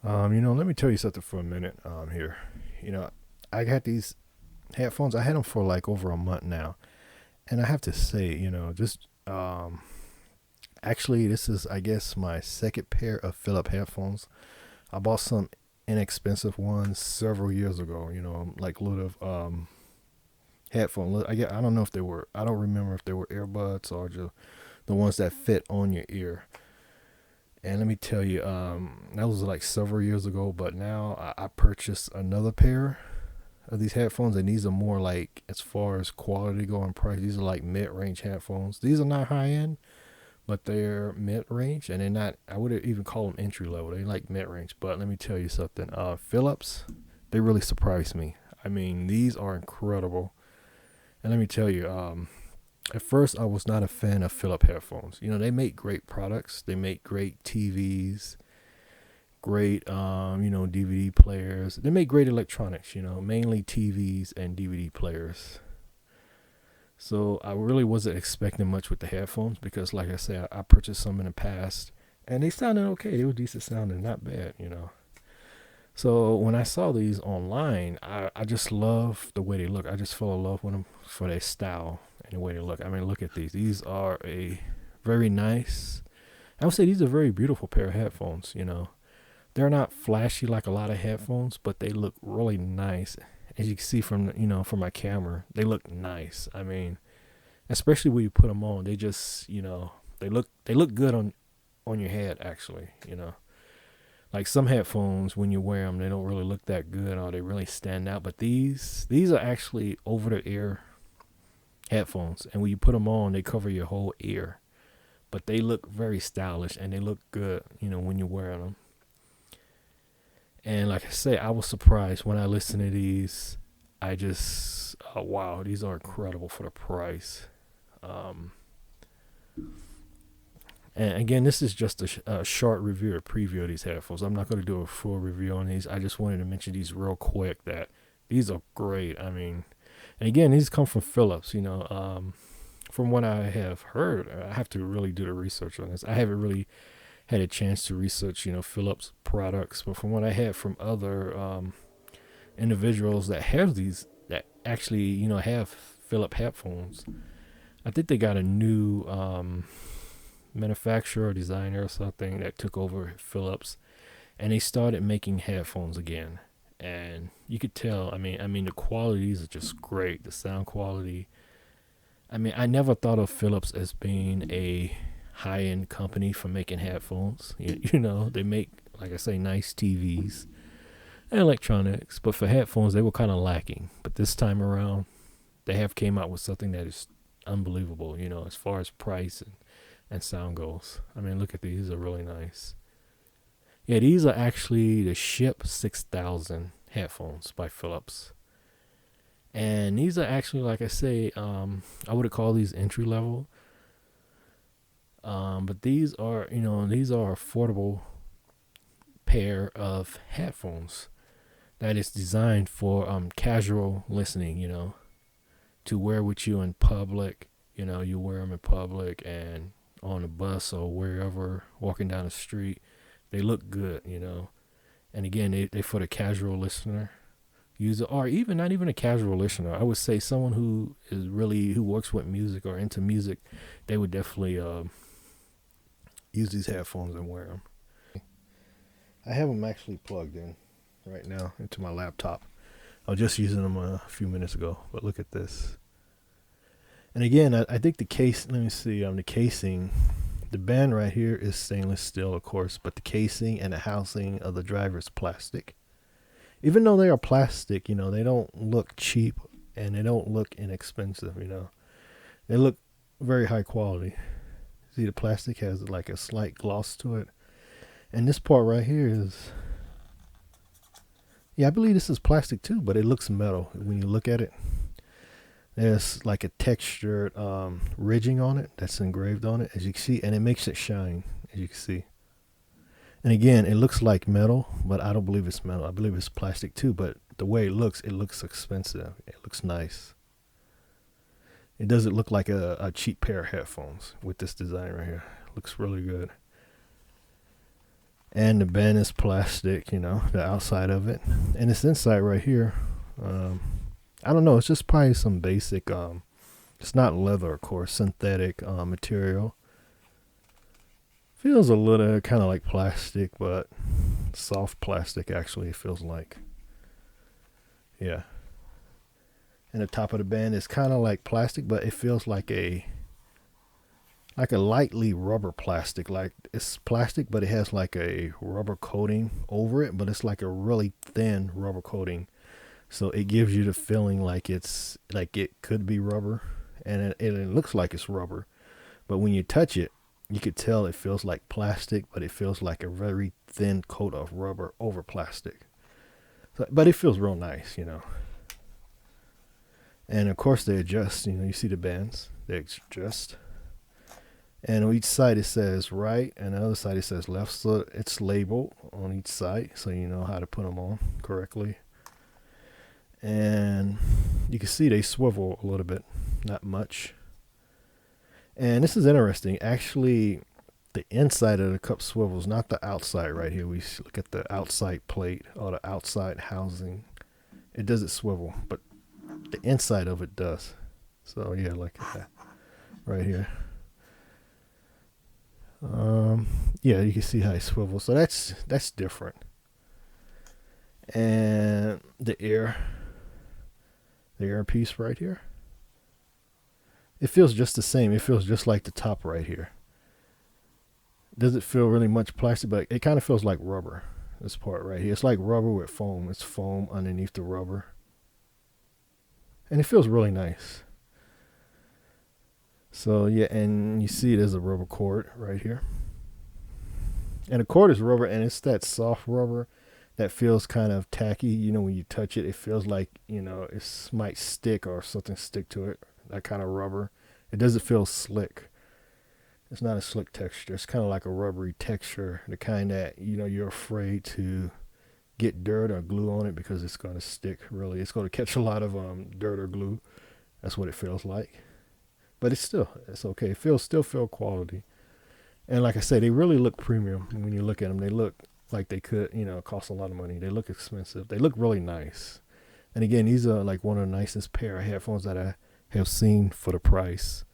Let me tell you something for a minute. Here, you know, I got these headphones. I had them for like over a month now, and I have to say, just actually, this is I guess my second pair of Philips headphones. I bought some inexpensive ones several years ago. Like little headphones. I don't know if they were. I don't remember if they were earbuds or just the ones that fit on your ear. And let me tell you, that was like several years ago, but now I purchased another pair of these headphones, and these are more like, as far as quality go and price, these are like mid-range headphones. These are not high-end, but they're mid-range, and they're not, I wouldn't even call them entry-level. They're like mid-range, but let me tell you something. Philips, they really surprised me. I mean, these are incredible. And let me tell you, at first, I was not a fan of Philips headphones. They make great products. They make great TVs, great, DVD players. They make great electronics. Mainly TVs and DVD players. So I really wasn't expecting much with the headphones because, like I said, I purchased some in the past, and they sounded okay. They were decent sounding, not bad. So when I saw these online, I just love the way they look. I just fell in love with them for their style and the way they look. I mean, look at these. These are a very nice, I would say these are a very beautiful pair of headphones. They're not flashy like a lot of headphones, but they look really nice. As you can see from my camera, they look nice. I mean, especially when you put them on, they just, they look good on your head actually. Like some headphones, when you wear them, they don't really look that good or they really stand out. But these are actually over the ear headphones, and when you put them on, they cover your whole ear. But they look very stylish and they look good, when you're wearing them. And like I say, I was surprised when I listened to these. I just, wow, these are incredible for the price. Um, And again, this is just a short review or preview of these headphones. I'm not going to do a full review on these. I just wanted to mention these real quick that these are great. I mean, and again, these come from Philips. From what I have heard, I have to really do the research on this. I haven't really had a chance to research, Philips products, but from what I had from other individuals that have these, that actually, have Philips headphones, I think they got a new manufacturer or designer or something that took over Philips, and they started making headphones again. And you could tell. I mean, the qualities are just great. The sound quality. I mean, I never thought of Philips as being a high-end company for making headphones. They make, like I say, nice TVs and electronics, but for headphones, they were kind of lacking. But this time around, they have came out with something that is unbelievable. As far as price and sound goes. I mean, look at these. These are really nice. Yeah, these are actually the SHP6000 headphones by Philips. And these are actually, like I say, I would call these entry level. But these are affordable pair of headphones that is designed for casual listening, to wear with you in public. You wear them in public and on a bus or wherever, walking down the street. They look good. And again, they for the casual listener user, or even not even a casual listener. I would say someone who works with music or into music, they would definitely use these headphones and wear them. I have them actually plugged in right now into my laptop. I was just using them a few minutes ago, but look at this. And again, I think the case, let me see, the casing, the band right here is stainless steel, of course, but the casing and the housing of the driver is plastic. Even though they are plastic, they don't look cheap and they don't look inexpensive. They look very high quality. See, the plastic has like a slight gloss to it. And this part right here is, yeah, I believe this is plastic too, but it looks metal when you look at it. There's like a textured ridging on it that's engraved on it, as you can see, and it makes it shine, as you can see. And again, it looks like metal, but I don't believe it's metal. I believe it's plastic too, but the way it looks expensive. It looks nice. It doesn't look like a cheap pair of headphones with this design right here. It looks really good. And the band is plastic, you know, the outside of it. And this inside right here, I don't know, it's just probably some basic, it's not leather, of course, synthetic material. Feels a little kind of like plastic, but soft plastic actually, it feels like. Yeah. And the top of the band is kind of like plastic, but it feels like a lightly rubber plastic. Like it's plastic, but it has like a rubber coating over it, but it's like a really thin rubber coating. So it gives you the feeling like it's like it could be rubber, and it looks like it's rubber. But when you touch it, you could tell it feels like plastic, but it feels like a very thin coat of rubber over plastic. So, but it feels real nice, you know. And of course they adjust. You know, you see the bands, they adjust. And on each side it says right, and the other side it says left. So it's labeled on each side, so you know how to put them on correctly. And you can see they swivel a little bit, not much. And this is interesting. Actually, the inside of the cup swivels, not the outside right here. We look at the outside plate or the outside housing. It doesn't swivel, but the inside of it does. So yeah, like that right here. Yeah, you can see how it swivels. So that's different. And the ear piece right here, it feels just the same. It feels just like the top right here. Doesn't feel really much plastic, but it kind of feels like rubber. This part right here, it's like rubber with foam. It's foam underneath the rubber, and it feels really nice. So yeah, and you see there's a rubber cord right here, and the cord is rubber, and it's that soft rubber that feels kind of tacky. You know, when you touch it, it feels like, you know, it might stick or something stick to it. That kind of rubber. It doesn't feel slick. It's not a slick texture. It's kind of like a rubbery texture, the kind that, you know, you're afraid to get dirt or glue on it because it's going to stick. Really, it's going to catch a lot of dirt or glue. That's what it feels like. But it's okay. It still feel quality. And like I said, they really look premium when you look at them. They look like they could, you know, cost a lot of money. They look expensive. They look really nice. And again, these are like one of the nicest pair of headphones that I have seen for the price.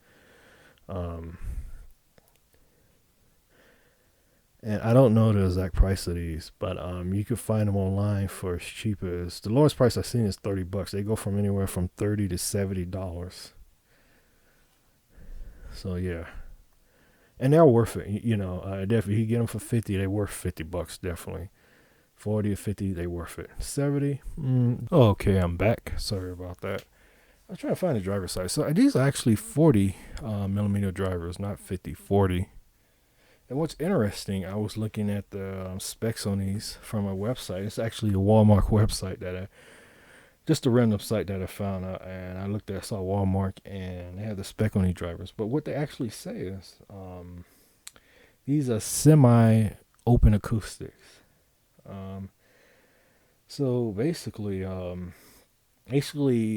And I don't know the exact price of these, but you can find them online for as cheap as, the lowest price I've seen is $30. They go from anywhere from $30 to $70. So yeah, and they're worth it. You know, definitely you get them for 50, they worth $50 definitely. 40 or 50, they worth it. 70. Oh, okay, I'm back. Sorry about that. I was trying to find the driver's side. So these are actually 40 millimeter drivers, not 50, 40. And what's interesting, I was looking at the specs on these from a website. It's actually a Walmart website just a random site that I found out, and I looked at, saw Walmart, and they had the spec on these drivers. But what they actually say is, these are semi-open acoustics. So basically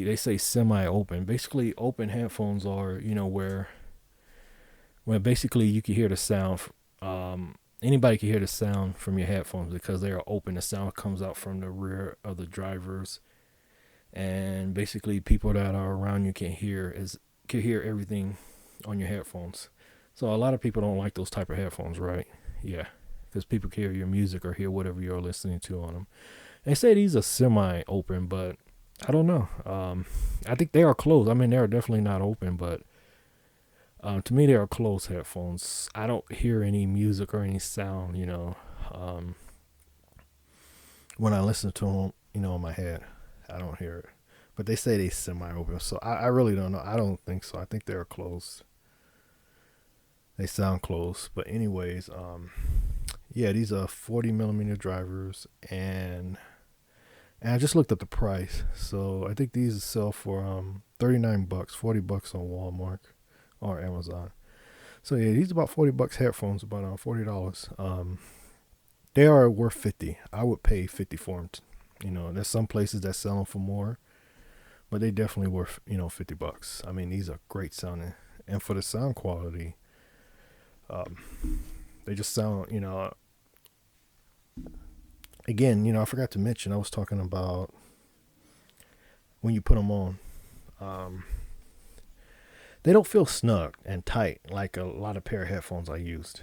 they say semi-open. Basically, open headphones are, you know, where basically you can hear the sound. Anybody can hear the sound from your headphones because they are open. The sound comes out from the rear of the drivers, and basically people that are around you can hear everything on your headphones. So a lot of people don't like those type of headphones, right? Yeah, because people can hear your music or hear whatever you're listening to on them. They say these are semi-open, but I don't know. I think they are closed. I mean, they are definitely not open, but to me, they are closed headphones. I don't hear any music or any sound, you know, when I listen to them, you know, in my head. I don't hear it. But they say they semi-open, so I really don't know. I don't think so. I think they're closed. They sound closed. But anyways, yeah, these are 40 millimeter drivers, and I just looked at the price. So I think these sell for $39, $40 on Walmart or Amazon. So yeah, these are about $40 headphones, about $40. They are worth 50. I would pay 50 for them. You know, there's some places that sell them for more, but they definitely worth, you know, $50. I mean, these are great sounding, and for the sound quality, they just sound, you know, again, I forgot to mention, I was talking about when you put them on. Um, they don't feel snug and tight like a lot of pair of headphones I used.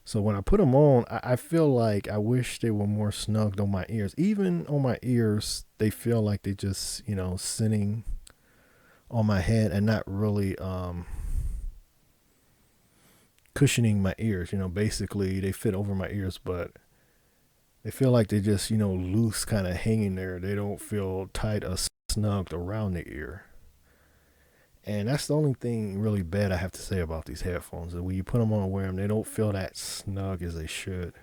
So when I put them on, I feel like I wish they were more snugged on my ears. Even on my ears, they feel like they just, sitting on my head and not really cushioning my ears. Basically they fit over my ears, but they feel like they just, loose, kind of hanging there. They don't feel tight or snugged around the ear. And that's the only thing really bad I have to say about these headphones. That when you put them on and wear them, they don't feel that snug as they should,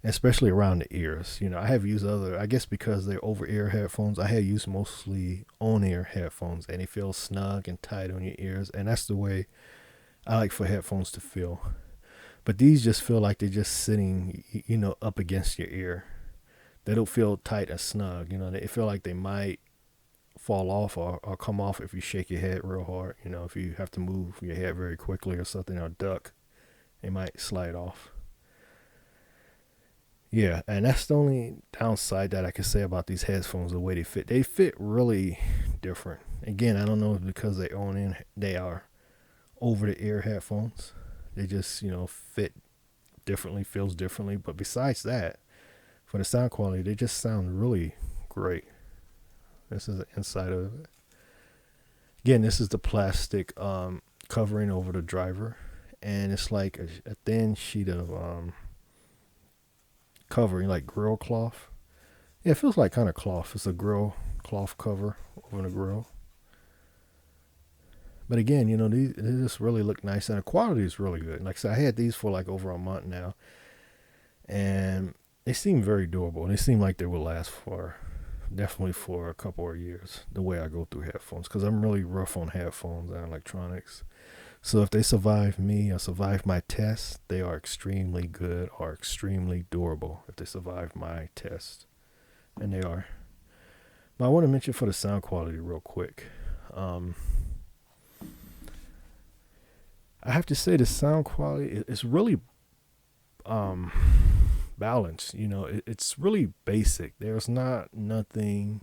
especially around the ears. I have used other, I guess because they're over ear headphones, I have used mostly on ear headphones, and they feel snug and tight on your ears. And that's the way I like for headphones to feel. But these just feel like they're just sitting, up against your ear. They don't feel tight and snug. They feel like they might fall off or come off if you shake your head real hard. If you have to move your head very quickly or something, or duck, they might slide off. Yeah, and that's the only downside that I can say about these headphones, the way they fit. They fit really different. Again, I don't know if it's because they are over the ear headphones. They just, fit differently, feels differently. But besides that, for the sound quality, they just sound really great. This is the inside of it. Again, this is the plastic covering over the driver, and it's like a thin sheet of covering, like grill cloth. Yeah, it feels like kind of cloth. It's a grill cloth cover over the grill. But again, they just really look nice, and the quality is really good. Like I said, I had these for like over a month now, and they seem very durable. They seem like they will last for definitely for a couple of years. The way I go through headphones, because I'm really rough on headphones and electronics. So if they survive me or survive my test, they are extremely good or extremely durable. If they survive my test, and they are. But I want to mention for the sound quality real quick. I have to say the sound quality is really um, balanced. It's really basic. There's not nothing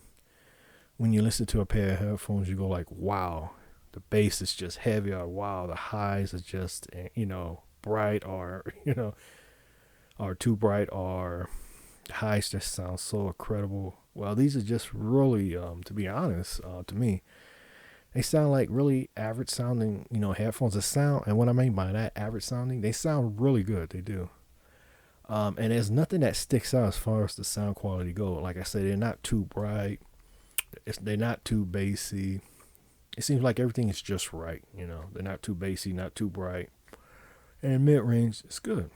when you listen to a pair of headphones you go like, wow, the bass is just heavy, or wow, the highs are just bright, or or too bright, or highs just sound so incredible. Well, these are just really, to be honest, to me, they sound like really average sounding, headphones. That sound, and what I mean by that, average sounding, they sound really good. They do. And there's nothing that sticks out as far as the sound quality go. Like I said, they're not too bright. They're not too bassy. It seems like everything is just right. They're not too bassy, not too bright, and mid range. It's good.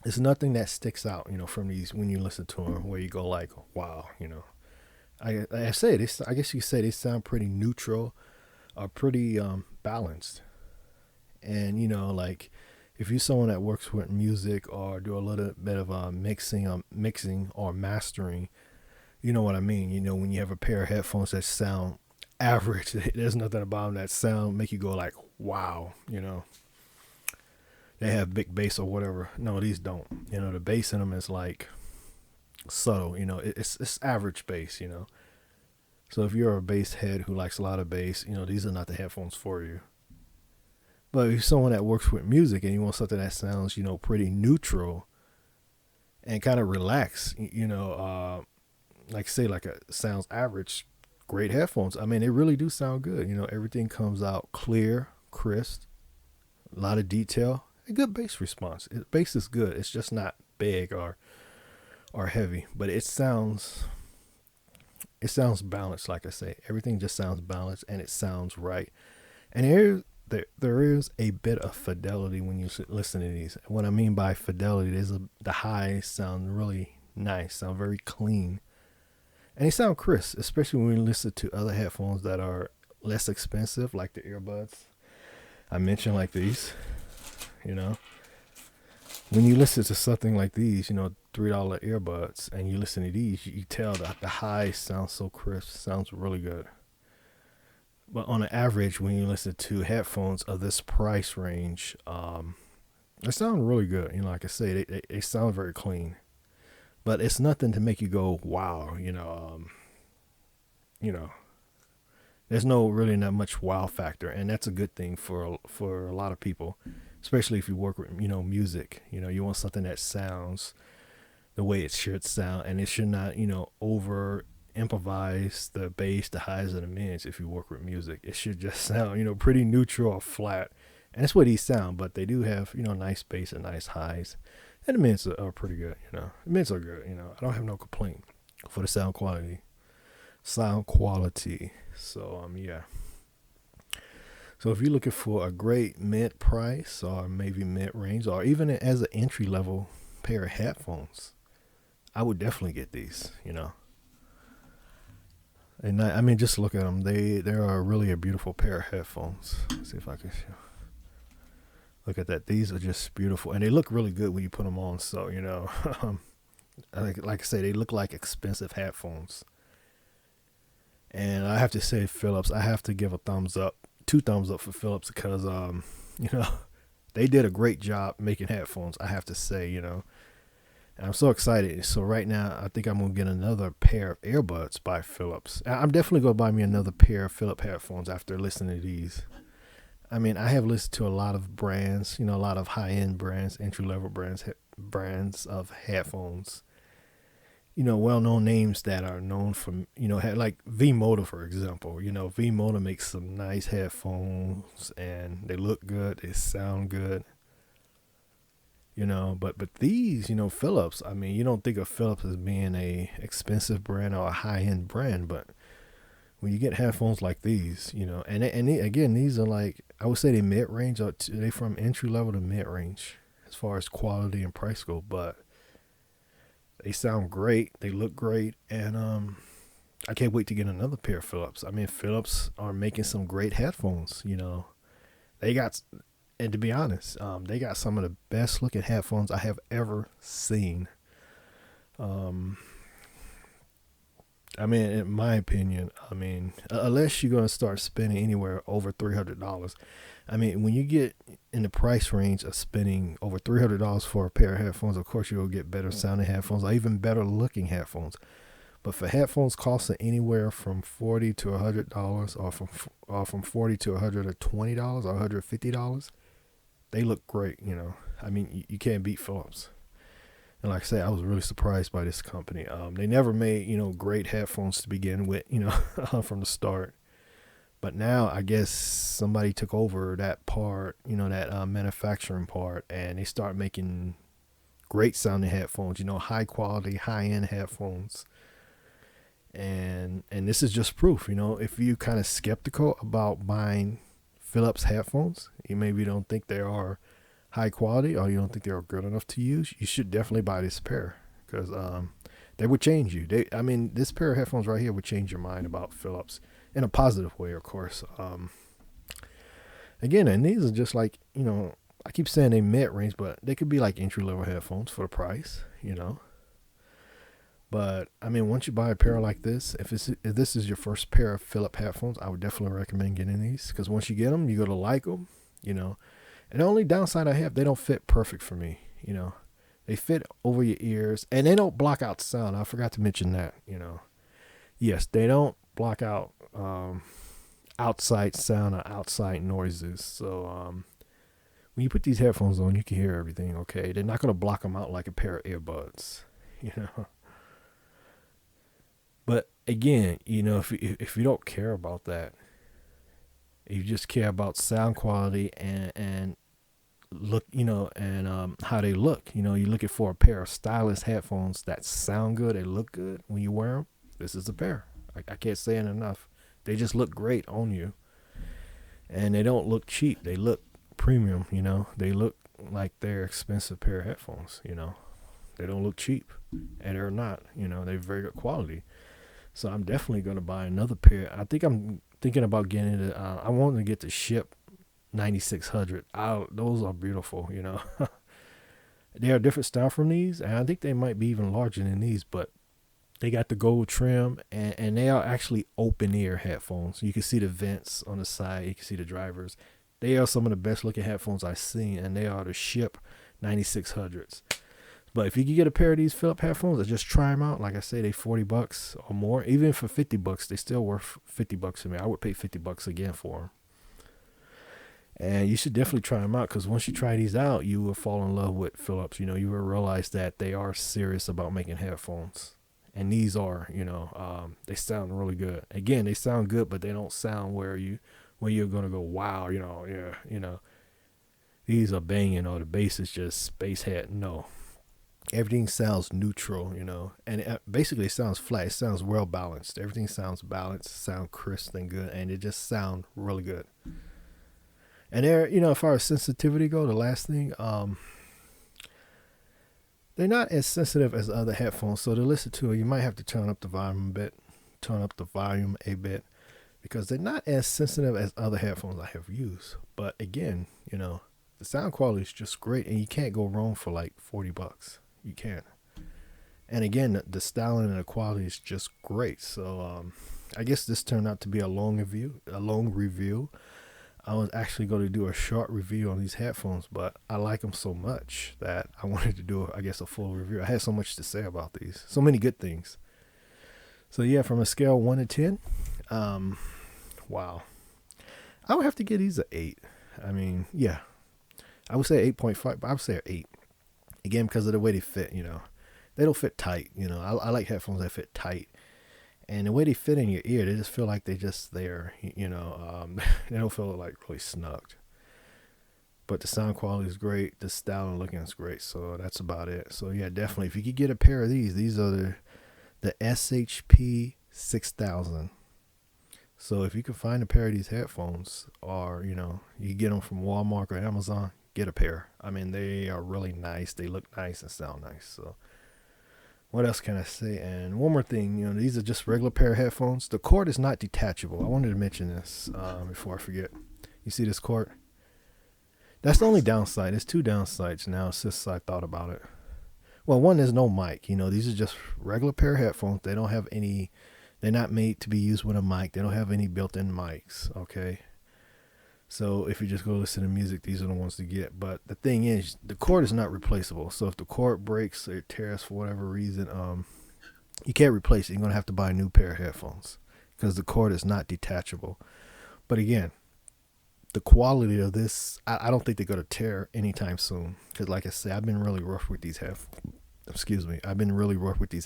It's nothing that sticks out, from these when you listen to them, where you go like, wow. I said, I guess you could say they sound pretty neutral, or pretty balanced, and like if you're someone that works with music or do a little bit of mixing or mastering, you know what I mean. When you have a pair of headphones that sound average, there's nothing about them that sound make you go like, wow. They have big bass or whatever. No, these don't. The bass in them is like subtle. It's average bass. So if you're a bass head who likes a lot of bass, these are not the headphones for you. But if you're someone that works with music and you want something that sounds, pretty neutral and kind of relaxed, like say like a sounds average, great headphones. I mean, they really do sound good. Everything comes out clear, crisp, a lot of detail, a good bass response. Bass is good. It's just not big or heavy, but it sounds balanced. Like I say, everything just sounds balanced and it sounds right. And there is a bit of fidelity when you listen to these. What I mean by fidelity is the highs sound really nice, sound very clean, and they sound crisp, especially when you listen to other headphones that are less expensive, like the earbuds I mentioned, like these. When you listen to something like these, $3 earbuds, and you listen to these, you tell that the highs sound so crisp, sounds really good. But on an average, when you listen to headphones of this price range, They sound really good. Like I say, they sound very clean. But it's nothing to make you go, wow, you know, there's no really not much wow factor, and that's a good thing for a lot of people, especially if you work with music. You want something that sounds the way it should sound, and it should not over improvise the bass, the highs, and the mids. If you work with music, it should just sound pretty neutral or flat, and that's what these sound. But they do have nice bass and nice highs, and the mids are pretty good. The mids are good. I don't have no complaint for the sound quality. So yeah. So if you're looking for a great mid price or maybe mid range or even as an entry level pair of headphones, I would definitely get these. And I mean, just look at them. They are really a beautiful pair of headphones. Let's see if I can show. Look at that. These are just beautiful, and they look really good when you put them on. So like I say, they look like expensive headphones. And I have to say, Philips, I have to give a thumbs up, 2 thumbs up for Philips because you know, they did a great job making headphones. I have to say, and I'm so excited. So right now, I think I'm gonna get another pair of earbuds by Philips. I'm definitely gonna buy me another pair of Philips headphones after listening to these. I mean, I have listened to a lot of brands, a lot of high-end brands, entry-level brands of headphones. Well-known names that are known from, like V-Motor, for example. V-Motor makes some nice headphones, and they look good, they sound good. But these, Philips. I mean, you don't think of Philips as being a expensive brand or a high-end brand, but when you get headphones like these, again, these are like, I would say they mid-range, or they from entry-level to mid-range as far as quality and price go, but they sound great, they look great, and I can't wait to get another pair of Philips. I mean, Philips are making some great headphones. They got, and to be honest, they got some of the best looking headphones I have ever seen. I mean, in my opinion, unless you're gonna start spending anywhere over $300. I mean, when you get in the price range of spending over $300 for a pair of headphones, of course you'll get better sounding headphones or even better looking headphones. But for headphones costing anywhere from $40 to $100, or from $40 to $120 or $150, they look great. I mean, you can't beat Philips. And like I say, I was really surprised by this company. They never made great headphones to begin with, from the start. But now I guess somebody took over that part, that manufacturing part, and they start making great sounding headphones, high quality, high end headphones. And this is just proof, if you kind of skeptical about buying Philips headphones, you maybe don't think they are high quality or you don't think they're good enough to use, you should definitely buy this pair because they would change you. This pair of headphones right here would change your mind about Philips in a positive way, of course. Again, and these are just like, I keep saying they mid-range, but they could be like entry-level headphones for the price, But I mean, once you buy a pair like this, if this is your first pair of Philips headphones, I would definitely recommend getting these because once you get them, you're gonna like them, And the only downside I have, they don't fit perfect for me, They fit over your ears, and they don't block out sound. I forgot to mention that, Yes, they don't block out outside sound or outside noises. So when you put these headphones on, you can hear everything. Okay, they're not gonna block them out like a pair of earbuds, But again, if you don't care about that, you just care about sound quality and look, and how they look. You're looking for a pair of stylish headphones that sound good, they look good when you wear them. This is a pair. I can't say it enough. They just look great on you, and they don't look cheap. They look premium. They look like they're expensive pair of headphones. They don't look cheap, and they're not. They're very good quality. So I'm definitely gonna buy another pair. I think I'm thinking about getting it. I want to get the SHP 9600. Those are beautiful. They are a different style from these, and I think they might be even larger than these, but they got the gold trim, and they are actually open ear headphones. You can see the vents on the side. You can see the drivers. They are some of the best looking headphones I've seen, and they are the SHP 9600s. But if you could get a pair of these Philips headphones and just try them out, like I say, they $40 or more. Even for $50, they still worth $50 to me. I would pay $50 again for them. And you should definitely try them out, because once you try these out, you will fall in love with Philips. You will realize that they are serious about making headphones. And these are, they sound really good. Again, they sound good, but they don't sound where you're going to go, wow, these are banging, or the bass is just space head. No. Everything sounds neutral, and basically it sounds flat. It sounds well balanced. Everything sounds balanced, sound crisp and good, and it just sound really good. And there, as far as sensitivity go, the last thing, they're not as sensitive as other headphones. So to listen to it, you might have to turn up the volume a bit, because they're not as sensitive as other headphones I have used. But again, the sound quality is just great, and you can't go wrong for like $40. You can't. And again, the styling and the quality is just great. So I guess this turned out to be a long review. I was actually going to do a short review on these headphones, but I like them so much that I wanted to do, a full review. I had so much to say about these. So many good things. So yeah, from a scale 1 to 10, wow. I would have to give these an 8. I mean, yeah. I would say 8.5, but I would say an 8. Again, because of the way they fit, They don't fit tight, I like headphones that fit tight. And the way they fit in your ear, they just feel like they're just there, They don't feel like really snugged. But the sound quality is great. The style and looking is great. So that's about it. So yeah, definitely. If you could get a pair of these are the SHP6000. So if you can find a pair of these headphones, or, you get them from Walmart or Amazon, get a pair. I mean, they are really nice. They look nice and sound nice. So what else can I say? And one more thing, these are just regular pair of headphones. The cord is not detachable. I wanted to mention this before I forget. You see this cord? That's the only downside. There's 2 downsides now since I thought about it. Well, one, there's no mic. These are just regular pair of headphones. They don't have any, they're not made to be used with a mic. They don't have any built-in mics, okay? So if you just go listen to music, these are the ones to get. But the thing is, the cord is not replaceable. So if the cord breaks or tears for whatever reason, you can't replace it. You're going to have to buy a new pair of headphones, because the cord is not detachable. But again, the quality of this, I don't think they're going to tear anytime soon. Because like I said, I've been really rough with these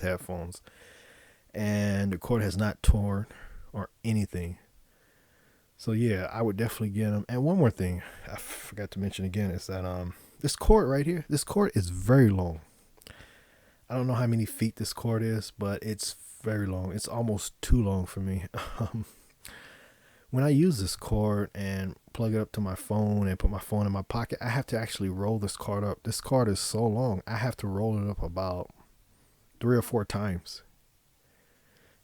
headphones. And the cord has not torn or anything. So yeah, I would definitely get them. And one more thing I forgot to mention again is that this cord right here, this cord is very long. I don't know how many feet this cord is, but it's very long. It's almost too long for me. When I use this cord and plug it up to my phone and put my phone in my pocket, I have to actually roll this cord up. This cord is so long, I have to roll it up about 3 or 4 times.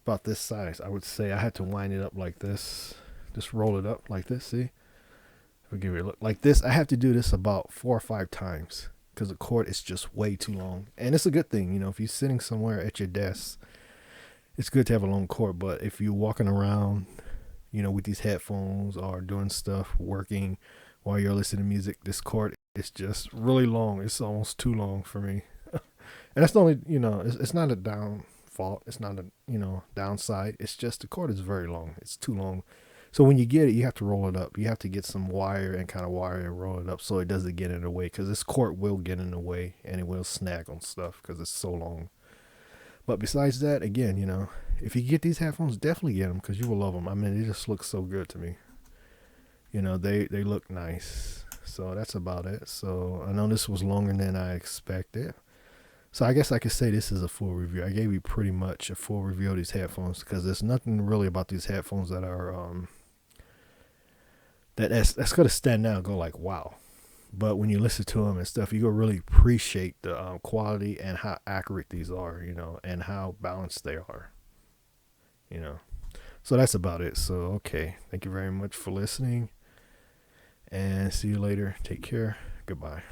About this size, I would say. I had to wind it up like this. Just roll it up like this, see? I'll give you a look. Like this, I have to do this about 4 or 5 times, because the cord is just way too long. And it's a good thing, if you're sitting somewhere at your desk, it's good to have a long cord. But if you're walking around, with these headphones, or doing stuff, working while you're listening to music, this cord is just really long. It's almost too long for me. And that's the only, it's not a downfall. It's not a, downside. It's just the cord is very long. It's too long. So when you get it, you have to roll it up. You have to get some wire and kind of wire and roll it up so it doesn't get in the way, because this cord will get in the way and it will snag on stuff because it's so long. But besides that, again, if you get these headphones, definitely get them, because you will love them. I mean, they just look so good to me. They look nice. So that's about it. So I know this was longer than I expected. So I guess I could say this is a full review. I gave you pretty much a full review of these headphones, because there's nothing really about these headphones that are that's going to stand out and go like, wow. But when you listen to them and stuff, you go really appreciate the quality and how accurate these are, and how balanced they are, So that's about it. So, okay. Thank you very much for listening, and see you later. Take care. Goodbye.